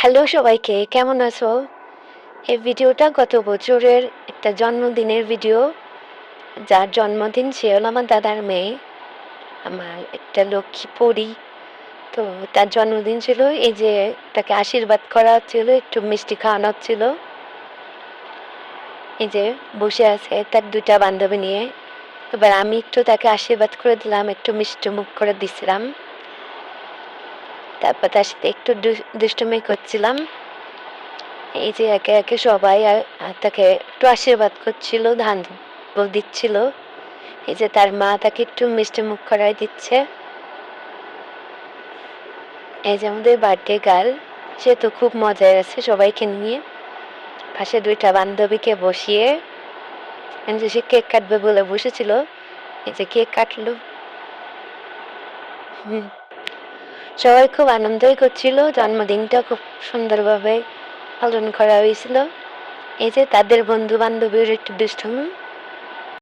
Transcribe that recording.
Hello সবাইকে, কেমন আছো? এই ভিডিওটা গত বছরের একটা জন্মদিনের ভিডিও। যার জন্মদিন সে হলো আমার দাদার মেয়ে, আমার একটা লক্ষ্মী পরী। তো তার জন্মদিন ছিল, এই যে তাকে আশীর্বাদ করা হচ্ছিল, একটু মিষ্টি খাওয়ানো হচ্ছিল। এই যে বসে আছে তার দুইটা বান্ধবী নিয়ে। এবার আমি একটু তাকে আশীর্বাদ করে দিলাম, একটু মিষ্টি মুখ করে দিছিলাম। তারপর তার সাথে একটু দুষ্টুমি করছিলাম। এই যে একে একে সবাই তাকে একটু আশীর্বাদ করছিল, ধান দিচ্ছিল। এই যে তার মা তাকে একটু মিষ্টি মুখ করাই দিচ্ছে। এই যে আমাদের বার্থডে গার্ল, সে তো খুব মজায় আছে সবাইকে নিয়ে। পাশে দুইটা বান্ধবীকে বসিয়ে যে সে কেক কাটবে বলে বসেছিল, এই যে কেক কাটলো। সবাই খুব আনন্দই করছিল, জন্মদিনটা খুব সুন্দরভাবে পালন করা হয়েছিল। এই যে তাদের বন্ধু বান্ধবীর একটু দুষ্টুমি,